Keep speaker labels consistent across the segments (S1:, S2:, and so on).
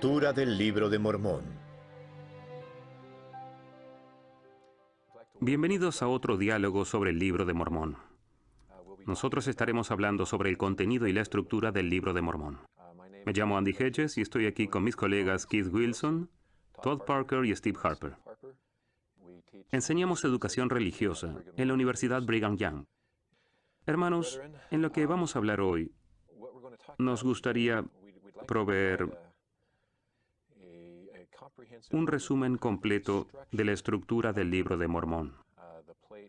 S1: Lectura del Libro de Mormón.
S2: Bienvenidos a otro diálogo sobre el Libro de Mormón. Nosotros estaremos hablando sobre el contenido y la estructura del Libro de Mormón. Me llamo Andy Hedges y estoy aquí con mis colegas Keith Wilson, Todd Parker y Steve Harper. Enseñamos educación religiosa en la Universidad Brigham Young. Hermanos, en lo que vamos a hablar hoy, nos gustaría proveer un resumen completo de la estructura del Libro de Mormón.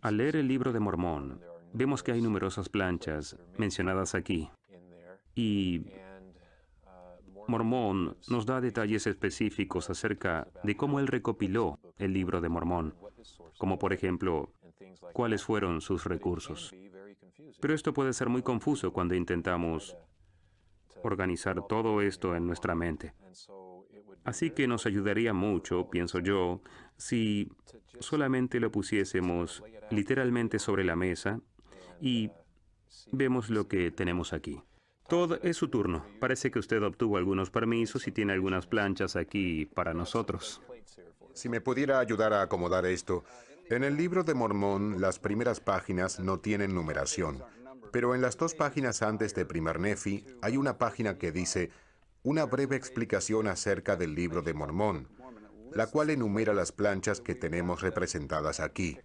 S2: Al leer el Libro de Mormón, vemos que hay numerosas planchas mencionadas aquí. Y Mormón nos da detalles específicos acerca de cómo él recopiló el Libro de Mormón, como por ejemplo, cuáles fueron sus recursos. Pero esto puede ser muy confuso cuando intentamos organizar todo esto en nuestra mente. Así que nos ayudaría mucho, pienso yo, si solamente lo pusiésemos literalmente sobre la mesa y vemos lo que tenemos aquí. Todd, es su turno. Parece que usted obtuvo algunos permisos y tiene algunas planchas aquí para nosotros.
S3: Si me pudiera ayudar a acomodar esto. En el Libro de Mormón, las primeras páginas no tienen numeración, pero en las 2 páginas antes de Primer Nefi hay una página que dice una breve explicación acerca del Libro de Mormón, la cual enumera las planchas que tenemos representadas aquí.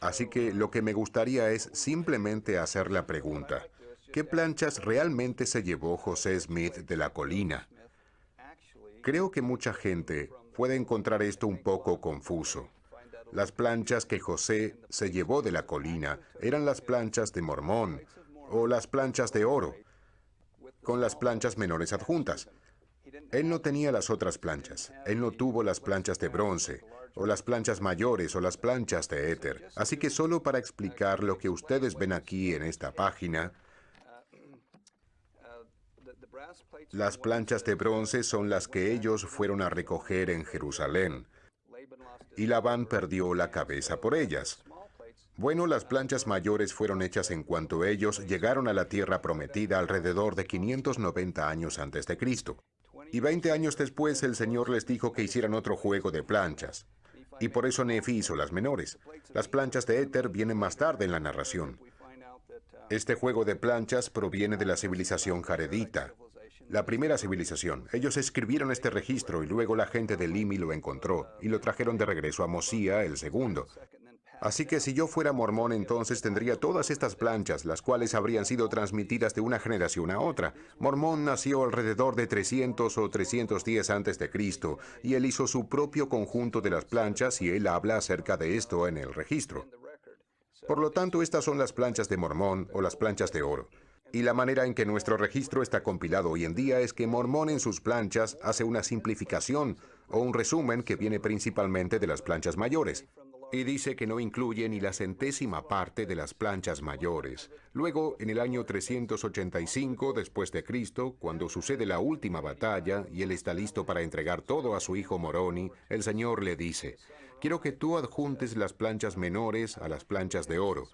S3: Así que lo que me gustaría es simplemente hacer la pregunta: ¿qué planchas realmente se llevó José Smith de la colina? Creo que mucha gente puede encontrar esto un poco confuso. Las planchas que José se llevó de la colina eran las planchas de Mormón o las planchas de oro, con las planchas menores adjuntas. Él no tenía las otras planchas. Él no tuvo las planchas de bronce, o las planchas mayores, o las planchas de éter. Así que solo para explicar lo que ustedes ven aquí en esta página, las planchas de bronce son las que ellos fueron a recoger en Jerusalén, y Labán perdió la cabeza por ellas. Bueno, las planchas mayores fueron hechas en cuanto ellos llegaron a la tierra prometida alrededor de 590 años antes de Cristo. Y 20 años después el Señor les dijo que hicieran otro juego de planchas. Y por eso Nefi hizo las menores. Las planchas de éter vienen más tarde en la narración. Este juego de planchas proviene de la civilización jaredita, la primera civilización. Ellos escribieron este registro y luego la gente de Limi lo encontró y lo trajeron de regreso a Mosía, el segundo. Así que si yo fuera mormón, entonces tendría todas estas planchas, las cuales habrían sido transmitidas de una generación a otra. Mormón nació alrededor de 300 o 310 antes de Cristo, y él hizo su propio conjunto de las planchas y él habla acerca de esto en el registro. Por lo tanto, estas son las planchas de Mormón o las planchas de oro. Y la manera en que nuestro registro está compilado hoy en día es que Mormón en sus planchas hace una simplificación o un resumen que viene principalmente de las planchas mayores. Y dice que no incluye ni la centésima parte de las planchas mayores. Luego, en el año 385 después de Cristo, cuando sucede la última batalla y él está listo para entregar todo a su hijo Moroni, el Señor le dice: quiero que tú adjuntes las planchas menores a las planchas de oro.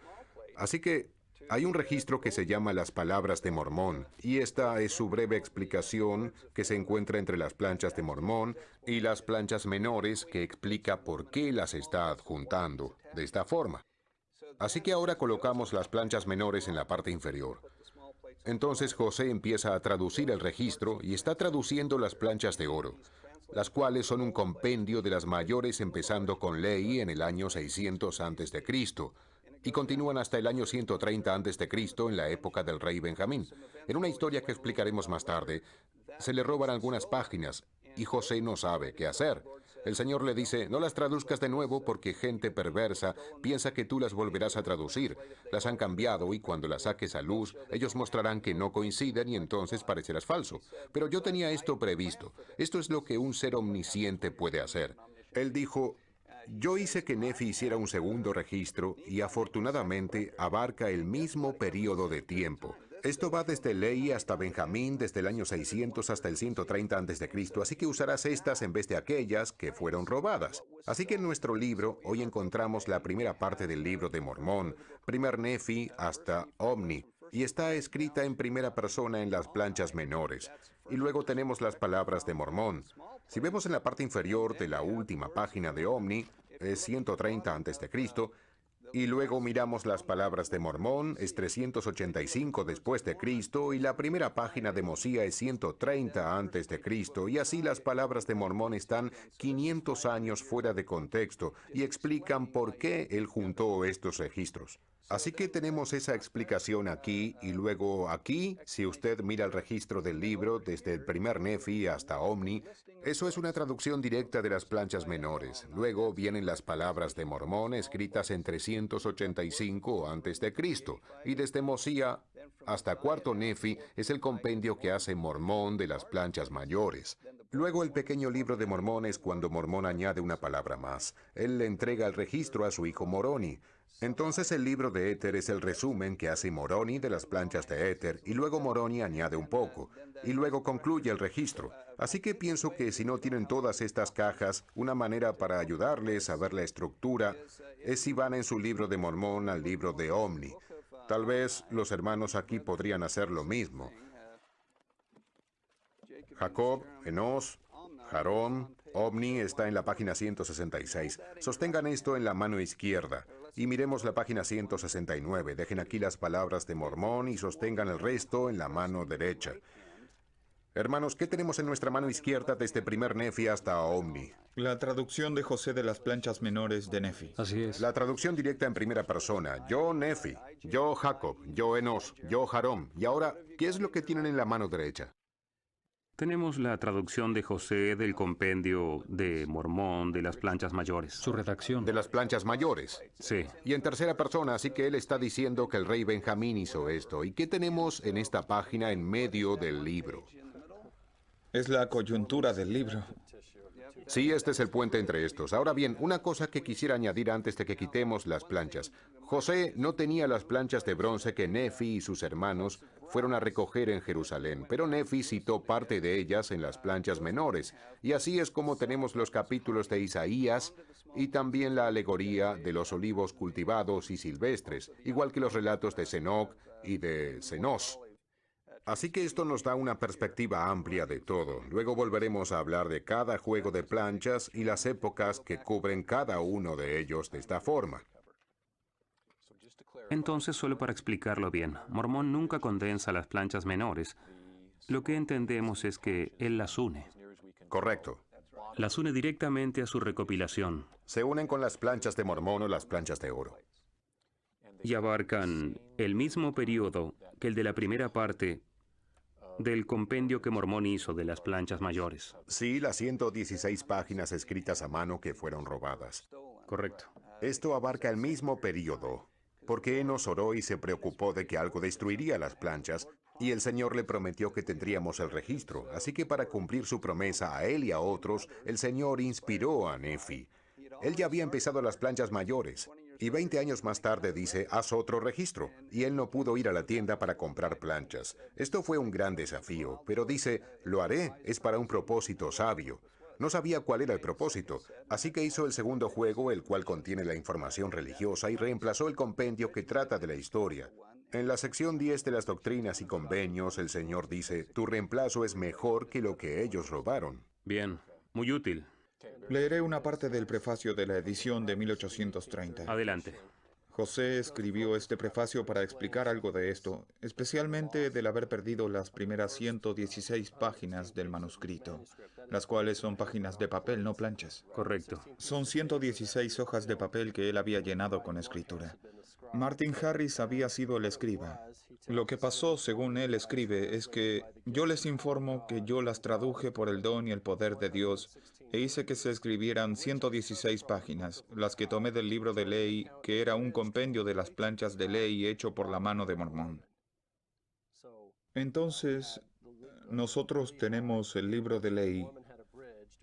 S3: Así que hay un registro que se llama Las Palabras de Mormón, y esta es su breve explicación que se encuentra entre las planchas de Mormón y las planchas menores, que explica por qué las está adjuntando de esta forma. Así que ahora colocamos las planchas menores en la parte inferior. Entonces José empieza a traducir el registro y está traduciendo las planchas de oro, las cuales son un compendio de las mayores empezando con Lehi en el año 600 antes de Cristo, y continúan hasta el año 130 a.C. en la época del rey Benjamín. En una historia que explicaremos más tarde, se le roban algunas páginas y José no sabe qué hacer. El Señor le dice: no las traduzcas de nuevo porque gente perversa piensa que tú las volverás a traducir. Las han cambiado y cuando las saques a luz, ellos mostrarán que no coinciden y entonces parecerás falso. Pero yo tenía esto previsto. Esto es lo que un ser omnisciente puede hacer. Él dijo: yo hice que Nefi hiciera un segundo registro y afortunadamente abarca el mismo período de tiempo. Esto va desde Lehi hasta Benjamín, desde el año 600 hasta el 130 a.C., así que usarás estas en vez de aquellas que fueron robadas. Así que en nuestro libro hoy encontramos la primera parte del Libro de Mormón, primer Nefi hasta Omni, y está escrita en primera persona en las planchas menores. y luego tenemos las palabras de Mormón. Si vemos en la parte inferior de la última página de Omni, es 130 a.C., y luego miramos las palabras de Mormón, es 385 después de Cristo, y la primera página de Mosía es 130 antes de Cristo, y así las palabras de Mormón están 500 años fuera de contexto y explican por qué él juntó estos registros. Así que tenemos esa explicación aquí, y luego aquí, si usted mira el registro del libro desde el primer Nefi hasta Omni, eso es una traducción directa de las planchas menores. Luego vienen las palabras de Mormón escritas en 385 a.C., y desde Mosía hasta cuarto Nefi es el compendio que hace Mormón de las planchas mayores. Luego el pequeño libro de Mormón es cuando Mormón añade una palabra más. Él le entrega el registro a su hijo Moroni. Entonces el libro de Éter es el resumen que hace Moroni de las planchas de Éter, y luego Moroni añade un poco, y luego concluye el registro. Así que pienso que si no tienen todas estas cajas, una manera para ayudarles a ver la estructura es si van en su libro de Mormón al libro de Omni. Tal vez los hermanos aquí podrían hacer lo mismo. Jacob, Enos, Jarón, Omni está en la página 166. Sostengan esto en la mano izquierda. Y miremos la página 169. Dejen aquí las palabras de Mormón y sostengan el resto en la mano derecha. Hermanos, ¿qué tenemos en nuestra mano izquierda desde primer Nefi hasta Omni?
S4: La traducción de José de las planchas menores de Nefi.
S2: Así es.
S3: La traducción directa en primera persona. Yo Nefi, yo Jacob, yo Enos, yo Jarón. Y ahora, ¿qué es lo que tienen en la mano derecha?
S2: Tenemos la traducción de José del compendio de Mormón de las planchas mayores.
S5: Su redacción.
S3: De las planchas mayores.
S2: Sí.
S3: Y en tercera persona, así que él está diciendo que el rey Benjamín hizo esto. ¿Y qué tenemos en esta página en medio del libro?
S4: Es la coyuntura del libro.
S3: Sí, este es el puente entre estos. Ahora bien, una cosa que quisiera añadir antes de que quitemos las planchas. José no tenía las planchas de bronce que Nefi y sus hermanos fueron a recoger en Jerusalén, pero Nefi citó parte de ellas en las planchas menores, y así es como tenemos los capítulos de Isaías y también la alegoría de los olivos cultivados y silvestres, igual que los relatos de Senoc y de Senos. Así que esto nos da una perspectiva amplia de todo. Luego volveremos a hablar de cada juego de planchas y las épocas que cubren cada uno de ellos de esta forma.
S2: Entonces, solo para explicarlo bien, Mormón nunca condensa las planchas menores. Lo que entendemos es que él las une.
S3: Correcto.
S2: Las une directamente a su recopilación
S3: Se unen con las planchas de Mormón o las planchas de oro.
S2: y abarcan el mismo periodo que el de la primera parte del compendio que Mormón hizo de las planchas mayores.
S3: Sí, las 116 páginas escritas a mano que fueron robadas.
S2: Correcto.
S3: Esto abarca el mismo periodo, porque Enos oró y se preocupó de que algo destruiría las planchas, y el Señor le prometió que tendríamos el registro. Así que para cumplir su promesa a él y a otros, el Señor inspiró a Nefi. Él ya había empezado las planchas mayores, y 20 años más tarde dice, haz otro registro, y él no pudo ir a la tienda para comprar planchas. Esto fue un gran desafío, pero dice, lo haré, es para un propósito sabio. No sabía cuál era el propósito, así que hizo el segundo juego, el cual contiene la información religiosa, y reemplazó el compendio que trata de la historia. En la sección 10 de las doctrinas y convenios, el Señor dice, tu reemplazo es mejor que lo que ellos robaron.
S2: Bien, muy útil.
S4: Leeré una parte del prefacio de la edición de 1830.
S2: Adelante.
S4: José escribió este prefacio para explicar algo de esto, especialmente del haber perdido las primeras 116 páginas del manuscrito, las cuales son páginas de papel, no planchas.
S2: Correcto.
S4: Son 116 hojas de papel que él había llenado con escritura. Martin Harris había sido el escriba. Lo que pasó, según él escribe, es que yo les informo que yo las traduje por el don y el poder de Dios e hice que se escribieran 116 páginas, las que tomé del libro de ley, que era un compendio de las planchas de ley hecho por la mano de Mormón. Entonces, nosotros tenemos el libro de ley,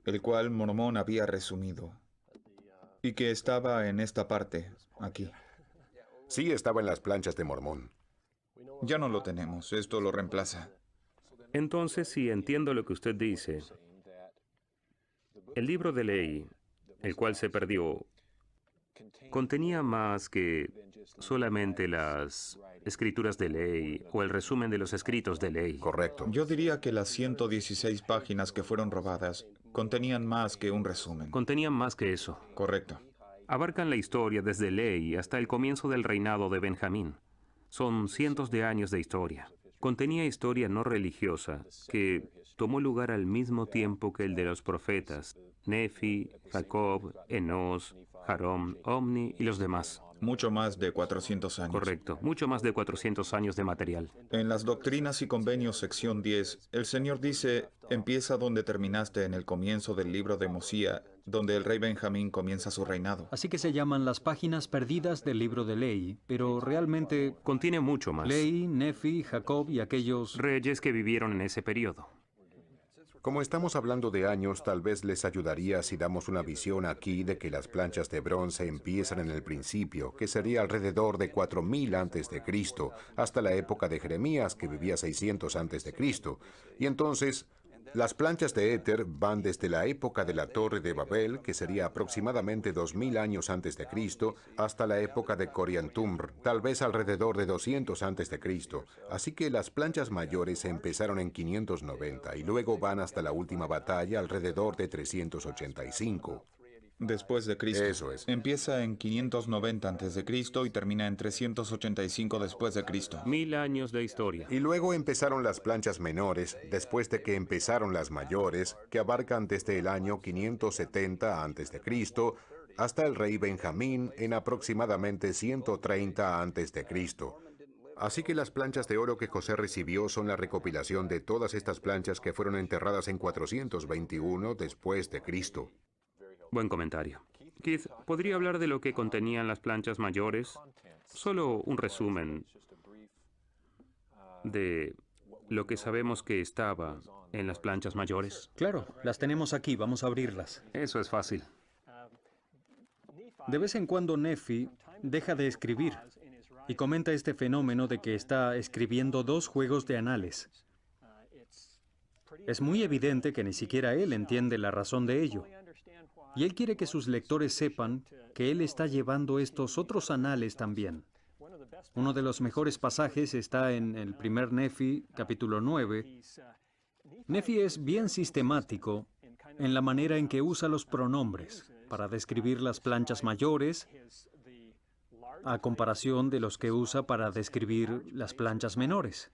S4: el cual Mormón había resumido, y que estaba en esta parte, aquí.
S3: Sí, estaba en las planchas de Mormón.
S4: Ya no lo tenemos, esto lo reemplaza.
S2: Entonces, si entiendo lo que usted dice, el libro de ley, el cual se perdió, contenía más que solamente las escrituras de ley o el resumen de los escritos de ley.
S3: Correcto.
S4: Yo diría que las 116 páginas que fueron robadas contenían más que un resumen.
S2: Contenían más que eso.
S4: Correcto.
S2: Abarcan la historia desde ley hasta el comienzo del reinado de Benjamín. Son cientos de años de historia. Contenía historia no religiosa que tomó lugar al mismo tiempo que el de los profetas, Nefi, Jacob, Enós, Jarón, Omni y los demás.
S4: Mucho más de 400 años.
S2: Correcto, mucho más de 400 años de material.
S4: En las Doctrinas y Convenios, sección 10, el Señor dice, empieza donde terminaste en el comienzo del libro de Mosía, donde el rey Benjamín comienza su reinado.
S5: Así que se llaman las páginas perdidas del libro de Ley, pero realmente
S2: Contiene mucho más.
S5: Ley, Nefi, Jacob y aquellos...
S2: Reyes que vivieron en ese periodo.
S3: Como estamos hablando de años, tal vez les ayudaría si damos una visión aquí de que las planchas de bronce empiezan en el principio, que sería alrededor de 4000 antes de Cristo, hasta la época de Jeremías, que vivía 600 antes de Cristo. Y entonces, las planchas de éter van desde la época de la Torre de Babel, que sería aproximadamente 2000 años antes de Cristo, hasta la época de Coriantumr, tal vez alrededor de 200 antes de Cristo. Así que las planchas mayores empezaron en 590 y luego van hasta la última batalla alrededor de 385.
S4: Después de Cristo.
S3: Eso es.
S4: Empieza en 590 antes de Cristo y termina en 385 después de Cristo.
S2: 1000 años de historia.
S3: Y luego empezaron las planchas menores, después de que empezaron las mayores, que abarcan desde el año 570 a.C. hasta el rey Benjamín en aproximadamente 130 a.C. Así que las planchas de oro que José recibió son la recopilación de todas estas planchas que fueron enterradas en 421 después de Cristo.
S2: Buen comentario. Keith, ¿podría hablar de lo que contenían las planchas mayores? Solo un resumen de lo que sabemos que estaba en las planchas mayores.
S5: Claro, las tenemos aquí, vamos a abrirlas.
S2: Eso es fácil.
S5: De vez en cuando Nefi deja de escribir y comenta este fenómeno de que está escribiendo 2 juegos de anales. Es muy evidente que ni siquiera él entiende la razón de ello. Y él quiere que sus lectores sepan que él está llevando estos otros anales también. Uno de los mejores pasajes está en el primer Nefi, capítulo 9. Nefi es bien sistemático en la manera en que usa los pronombres para describir las planchas mayores, a comparación de los que usa para describir las planchas menores.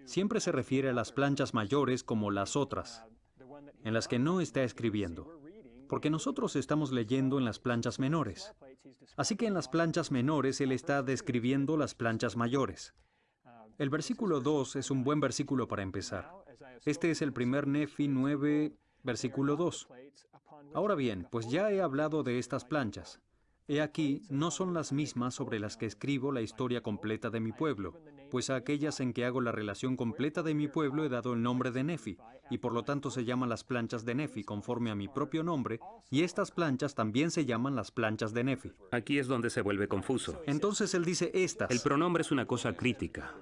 S5: Siempre se refiere a las planchas mayores como las otras, en las que no está escribiendo, porque nosotros estamos leyendo en las planchas menores. Así que en las planchas menores él está describiendo las planchas mayores. El versículo 2 es un buen versículo para empezar. Este es el primer Nefi 9, versículo 2. Ahora bien, pues ya he hablado de estas planchas. He aquí, no son las mismas sobre las que escribo la historia completa de mi pueblo, pues a aquellas en que hago la relación completa de mi pueblo he dado el nombre de Nefi, y por lo tanto se llaman las planchas de Nefi conforme a mi propio nombre, y estas planchas también se llaman las planchas de Nefi.
S2: Aquí es donde se vuelve confuso.
S5: Entonces él dice estas.
S2: El pronombre es una cosa crítica.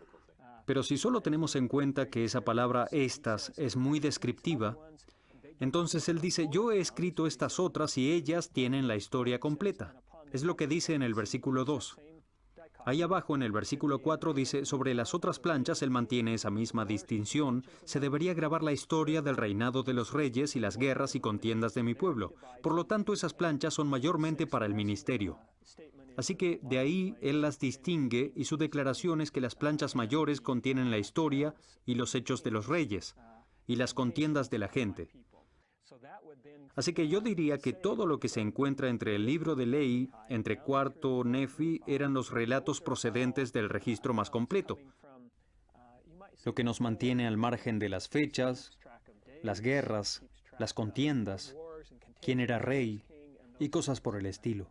S5: Pero si solo tenemos en cuenta que esa palabra estas es muy descriptiva, entonces él dice, yo he escrito estas otras y ellas tienen la historia completa. Es lo que dice en el versículo 2. Ahí abajo en el versículo 4 dice, sobre las otras planchas él mantiene esa misma distinción, se debería grabar la historia del reinado de los reyes y las guerras y contiendas de mi pueblo. Por lo tanto, esas planchas son mayormente para el ministerio. Así que de ahí él las distingue y su declaración es que las planchas mayores contienen la historia y los hechos de los reyes y las contiendas de la gente. Así que yo diría que todo lo que se encuentra entre el libro de ley, entre cuarto Nefi, eran los relatos procedentes del registro más completo, lo que nos mantiene al margen de las fechas, las guerras, las contiendas, quién era rey y cosas por el estilo.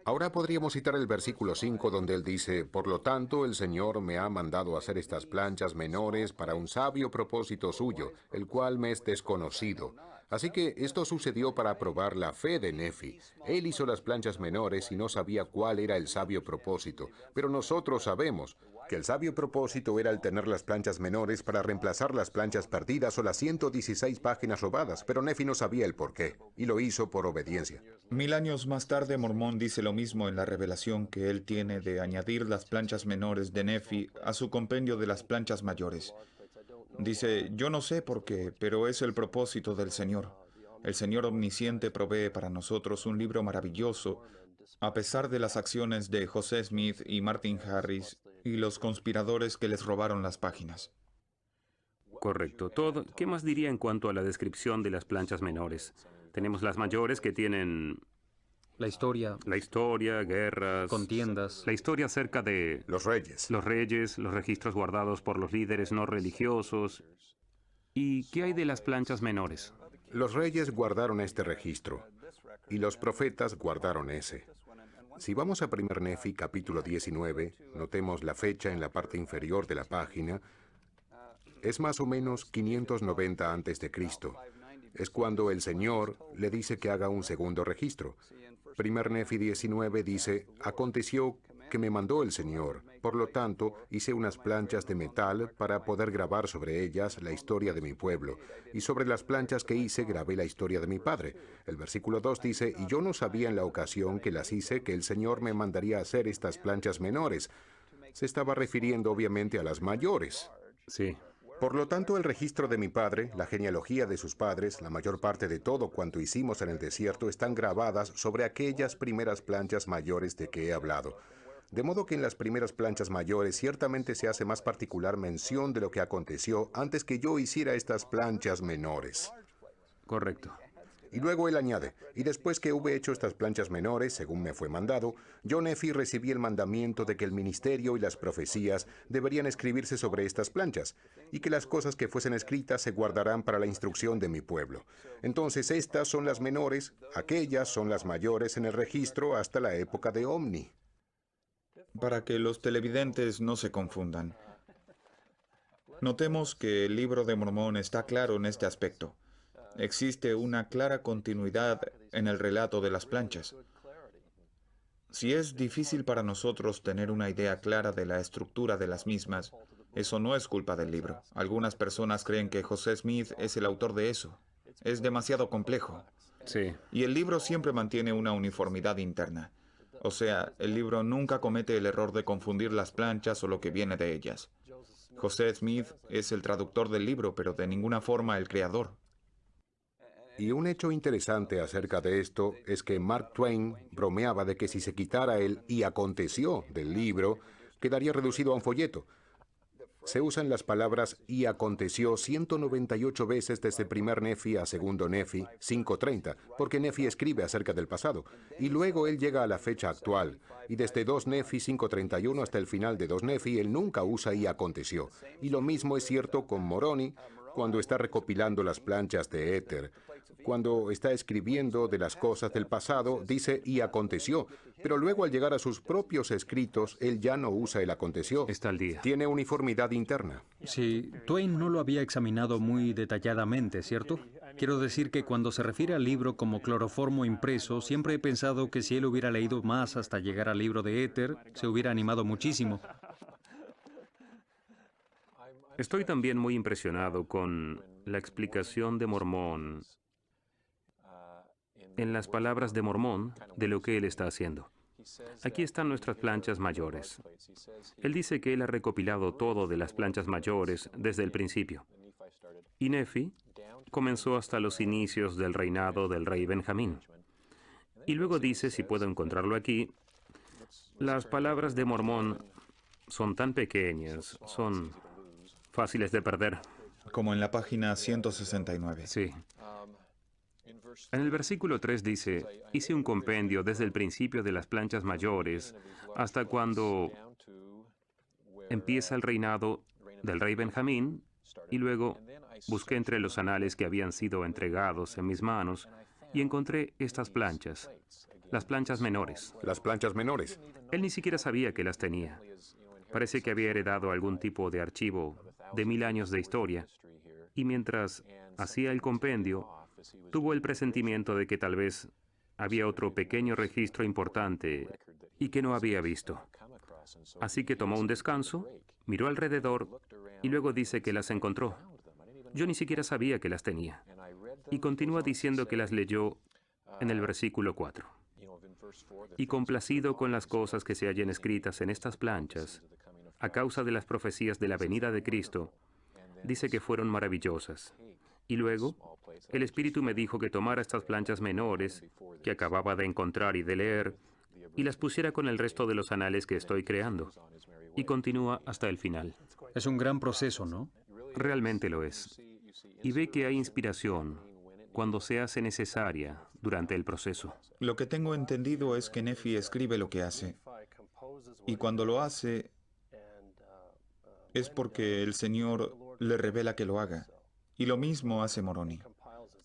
S3: Ahora podríamos citar el versículo 5 donde él dice, por lo tanto el Señor me ha mandado hacer estas planchas menores para un sabio propósito suyo, el cual me es desconocido. Así que esto sucedió para probar la fe de Nefi. Él hizo las planchas menores y no sabía cuál era el sabio propósito, pero nosotros sabemos. que el sabio propósito era el tener las planchas menores para reemplazar las planchas perdidas o las 116 páginas robadas, pero Nefi no sabía el porqué, y lo hizo por obediencia.
S4: 1000 años más tarde, Mormón dice lo mismo en la revelación que él tiene de añadir las planchas menores de Nefi a su compendio de las planchas mayores. Dice, yo no sé por qué, pero es el propósito del Señor. El Señor omnisciente provee para nosotros un libro maravilloso, a pesar de las acciones de José Smith y Martin Harris y los conspiradores que les robaron las páginas.
S2: Correcto. Todd, ¿qué más diría en cuanto a la descripción de las planchas menores? Tenemos las mayores que tienen
S5: La historia,
S2: la historia, guerras,
S5: contiendas.
S2: la historia acerca de
S3: Los reyes.
S2: los reyes, los registros guardados por los líderes no religiosos. ¿Y qué hay de las planchas menores?
S3: Los reyes guardaron este registro, y los profetas guardaron ese. Si vamos a 1 Nefi, capítulo 19, notemos la fecha en la parte inferior de la página. Es más o menos 590 antes de Cristo. Es cuando el Señor le dice que haga un segundo registro. 1 Nefi 19 dice, aconteció que me mandó el Señor. Por lo tanto, hice unas planchas de metal para poder grabar sobre ellas la historia de mi pueblo. Y sobre las planchas que hice grabé la historia de mi padre. El versículo 2 dice, y yo no sabía en la ocasión que las hice que el Señor me mandaría hacer estas planchas menores. Se estaba refiriendo obviamente a las mayores.
S2: Sí.
S3: Por lo tanto, el registro de mi padre, la genealogía de sus padres, la mayor parte de todo cuanto hicimos en el desierto están grabadas sobre aquellas primeras planchas mayores de que he hablado. De modo que en las primeras planchas mayores ciertamente se hace más particular mención de lo que aconteció antes que yo hiciera estas planchas menores.
S2: Correcto.
S3: Y luego él añade, y después que hube hecho estas planchas menores, según me fue mandado, yo Nefi recibí el mandamiento de que el ministerio y las profecías deberían escribirse sobre estas planchas, y que las cosas que fuesen escritas se guardarán para la instrucción de mi pueblo. Entonces estas son las menores, aquellas son las mayores en el registro hasta la época de Omni.
S4: Para que los televidentes no se confundan, notemos que el Libro de Mormón está claro en este aspecto. Existe una clara continuidad en el relato de las planchas. Si es difícil para nosotros tener una idea clara de la estructura de las mismas, eso no es culpa del libro. Algunas personas creen que José Smith es el autor de eso. Es demasiado complejo.
S2: Sí.
S4: Y el libro siempre mantiene una uniformidad interna. O sea, el libro nunca comete el error de confundir las planchas o lo que viene de ellas. José Smith es el traductor del libro, pero de ninguna forma el creador.
S3: Y un hecho interesante acerca de esto es que Mark Twain bromeaba de que si se quitara el "y aconteció" del libro, quedaría reducido a un folleto. Se usan las palabras "y aconteció" 198 veces desde 1 Nefi a 2 Nefi 5:30, porque Nefi escribe acerca del pasado, y luego él llega a la fecha actual, y desde 2 Nefi 5:31 hasta el final de 2 Nefi, él nunca usa "y aconteció". Y lo mismo es cierto con Moroni, cuando está recopilando las planchas de Éter. Cuando está escribiendo de las cosas del pasado, dice "y aconteció", pero luego al llegar a sus propios escritos, él ya no usa el "aconteció".
S2: Está al día.
S3: Tiene uniformidad interna.
S5: Sí, Twain no lo había examinado muy detalladamente, ¿cierto? Quiero decir que cuando se refiere al libro como cloroformo impreso, siempre he pensado que si él hubiera leído más hasta llegar al libro de Éter, se hubiera animado muchísimo.
S2: Estoy también muy impresionado con la explicación de Mormón en las palabras de Mormón de lo que él está haciendo. Aquí están nuestras planchas mayores. Él dice que él ha recopilado todo de las planchas mayores desde el principio. Y Nefi comenzó hasta los inicios del reinado del rey Benjamín. Y luego dice, si puedo encontrarlo aquí, las palabras de Mormón son tan pequeñas, son fáciles de perder.
S4: Como en la página 169.
S2: Sí. En el versículo 3 dice, hice un compendio desde el principio de las planchas mayores hasta cuando empieza el reinado del rey Benjamín, y luego busqué entre los anales que habían sido entregados en mis manos y encontré estas planchas, las planchas menores.
S3: Las planchas menores.
S2: Él ni siquiera sabía que las tenía. Parece que había heredado algún tipo de archivo de 1000 años de historia, y mientras hacía el compendio, tuvo el presentimiento de que tal vez había otro pequeño registro importante y que no había visto. Así que tomó un descanso, miró alrededor y luego dice que las encontró. Yo ni siquiera sabía que las tenía. Y continúa diciendo que las leyó en el versículo 4. Y complacido con las cosas que se hallen escritas en estas planchas, a causa de las profecías de la venida de Cristo, dice que fueron maravillosas. Y luego, el Espíritu me dijo que tomara estas planchas menores, que acababa de encontrar y de leer, y las pusiera con el resto de los anales que estoy creando. Y continúa hasta el final.
S5: Es un gran proceso, ¿no?
S2: Realmente lo es. Y ve que hay inspiración cuando se hace necesaria durante el proceso.
S4: Lo que tengo entendido es que Nephi escribe lo que hace. Y cuando lo hace, es porque el Señor le revela que lo haga. Y lo mismo hace Moroni.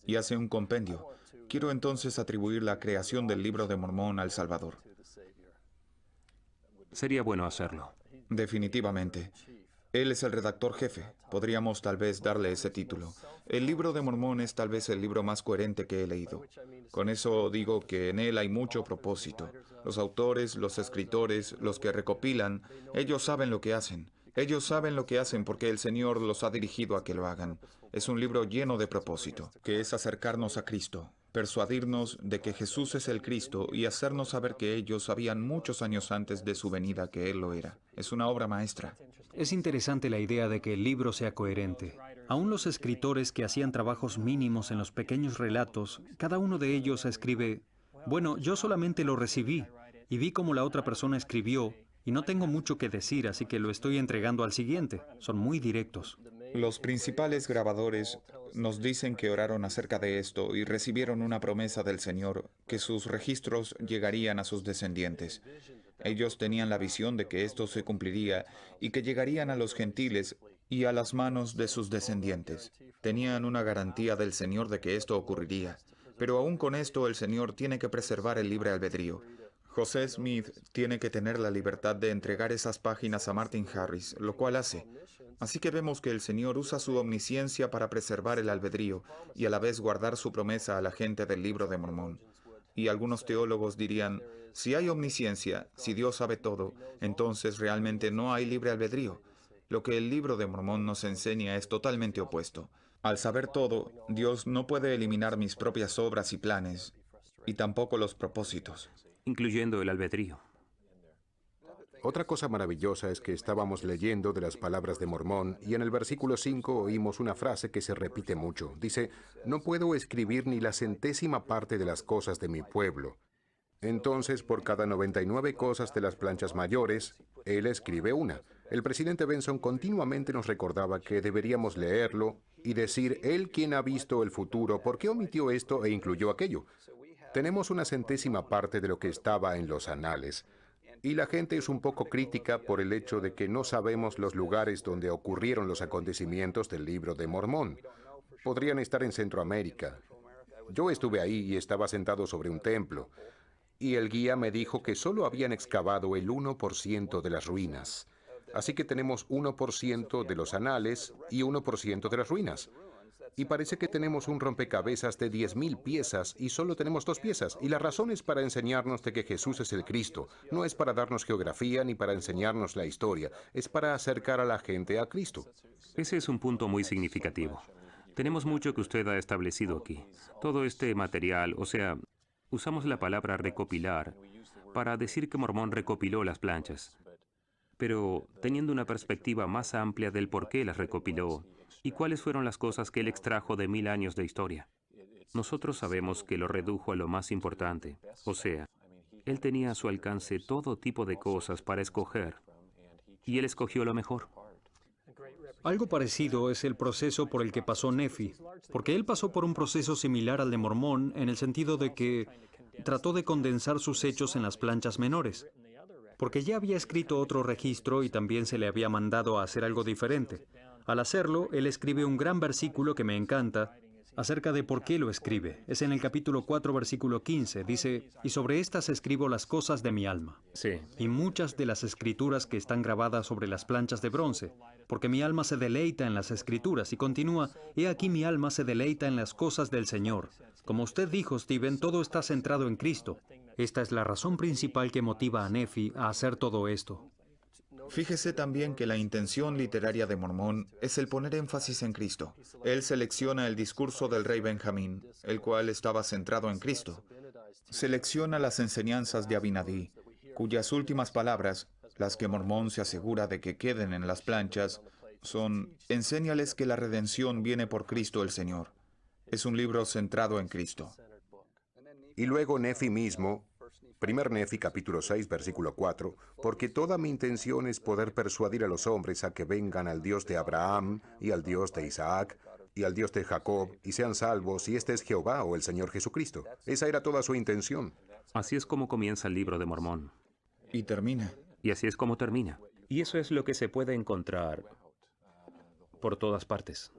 S4: Y hace un compendio. Quiero entonces atribuir la creación del Libro de Mormón al Salvador.
S2: Sería bueno hacerlo.
S4: Definitivamente. Él es el redactor jefe. Podríamos tal vez darle ese título. El Libro de Mormón es tal vez el libro más coherente que he leído. Con eso digo que en él hay mucho propósito. Los autores, los escritores, los que recopilan, ellos saben lo que hacen. Ellos saben lo que hacen porque el Señor los ha dirigido a que lo hagan. Es un libro lleno de propósito, que es acercarnos a Cristo, persuadirnos de que Jesús es el Cristo y hacernos saber que ellos sabían muchos años antes de su venida que Él lo era. Es una obra maestra.
S5: Es interesante la idea de que el libro sea coherente. Aún los escritores que hacían trabajos mínimos en los pequeños relatos, cada uno de ellos escribe, bueno, yo solamente lo recibí y vi cómo la otra persona escribió y no tengo mucho que decir, así que lo estoy entregando al siguiente. Son muy directos.
S4: Los principales grabadores nos dicen que oraron acerca de esto y recibieron una promesa del Señor, que sus registros llegarían a sus descendientes. Ellos tenían la visión de que esto se cumpliría y que llegarían a los gentiles y a las manos de sus descendientes. Tenían una garantía del Señor de que esto ocurriría. Pero aún con esto el Señor tiene que preservar el libre albedrío. José Smith tiene que tener la libertad de entregar esas páginas a Martin Harris, lo cual hace. Así que vemos que el Señor usa su omnisciencia para preservar el albedrío y a la vez guardar su promesa a la gente del Libro de Mormón. Y algunos teólogos dirían, si hay omnisciencia, si Dios sabe todo, entonces realmente no hay libre albedrío. Lo que el Libro de Mormón nos enseña es totalmente opuesto. Al saber todo, Dios no puede eliminar mis propias obras y planes, y tampoco los propósitos.
S2: Incluyendo el albedrío.
S3: Otra cosa maravillosa es que estábamos leyendo de las palabras de Mormón y en el versículo 5 oímos una frase que se repite mucho. Dice, no puedo escribir ni la centésima parte de las cosas de mi pueblo. Entonces, por cada 99 cosas de las planchas mayores, él escribe una. El presidente Benson continuamente nos recordaba que deberíamos leerlo y decir, él quien ha visto el futuro, ¿por qué omitió esto e incluyó aquello? Tenemos una centésima parte de lo que estaba en los anales. Y la gente es un poco crítica por el hecho de que no sabemos los lugares donde ocurrieron los acontecimientos del Libro de Mormón. Podrían estar en Centroamérica. Yo estuve ahí y estaba sentado sobre un templo. Y el guía me dijo que solo habían excavado el 1% de las ruinas. Así que tenemos 1% de los anales y 1% de las ruinas. Y parece que tenemos un rompecabezas de 10,000 piezas y solo tenemos 2 piezas. Y la razón es para enseñarnos de que Jesús es el Cristo. No es para darnos geografía ni para enseñarnos la historia. Es para acercar a la gente a Cristo.
S2: Ese es un punto muy significativo. Tenemos mucho que usted ha establecido aquí. Todo este material, o sea, usamos la palabra recopilar para decir que Mormón recopiló las planchas. Pero teniendo una perspectiva más amplia del por qué las recopiló, ¿y cuáles fueron las cosas que él extrajo de 1000 años de historia? Nosotros sabemos que lo redujo a lo más importante. O sea, él tenía a su alcance todo tipo de cosas para escoger. Y él escogió lo mejor.
S5: Algo parecido es el proceso por el que pasó Nephi, porque él pasó por un proceso similar al de Mormón en el sentido de que trató de condensar sus hechos en las planchas menores, porque ya había escrito otro registro y también se le había mandado a hacer algo diferente. Al hacerlo, él escribe un gran versículo que me encanta acerca de por qué lo escribe. Es en el capítulo 4, versículo 15. Dice, y sobre estas escribo las cosas de mi alma.
S2: Sí.
S5: Y muchas de las escrituras que están grabadas sobre las planchas de bronce, porque mi alma se deleita en las escrituras. Y continúa, he aquí mi alma se deleita en las cosas del Señor. Como usted dijo, Stephen, todo está centrado en Cristo. Esta es la razón principal que motiva a Nephi a hacer todo esto.
S4: Fíjese también que la intención literaria de Mormón es el poner énfasis en Cristo. Él selecciona el discurso del rey Benjamín, el cual estaba centrado en Cristo. Selecciona las enseñanzas de Abinadí, cuyas últimas palabras, las que Mormón se asegura de que queden en las planchas, son: enséñales que la redención viene por Cristo el Señor. Es un libro centrado en Cristo.
S3: Y luego Nefi mismo, 1 Nefi capítulo 6, versículo 4, porque toda mi intención es poder persuadir a los hombres a que vengan al Dios de Abraham y al Dios de Isaac y al Dios de Jacob y sean salvos, y este es Jehová o el Señor Jesucristo. Esa era toda su intención.
S2: Así es como comienza el libro de Mormón.
S4: Y termina.
S2: Y así es como termina. Y eso es lo que se puede encontrar por todas partes.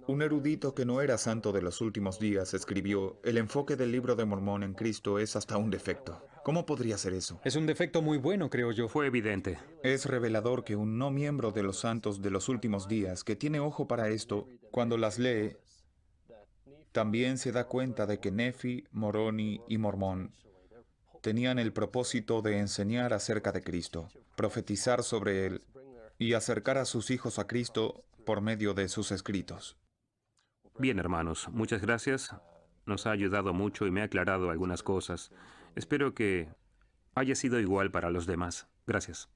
S4: Un erudito que no era santo de los últimos días escribió: el enfoque del libro de Mormón en Cristo es hasta un defecto. ¿Cómo podría ser eso?
S5: Es un defecto muy bueno, creo yo.
S2: Fue evidente.
S4: Es revelador que un no miembro de los santos de los últimos días, que tiene ojo para esto, cuando las lee, también se da cuenta de que Nefi, Moroni y Mormón tenían el propósito de enseñar acerca de Cristo, profetizar sobre Él y acercar a sus hijos a Cristo por medio de sus escritos.
S2: Bien, hermanos, muchas gracias. Nos ha ayudado mucho y me ha aclarado algunas cosas. Espero que haya sido igual para los demás. Gracias.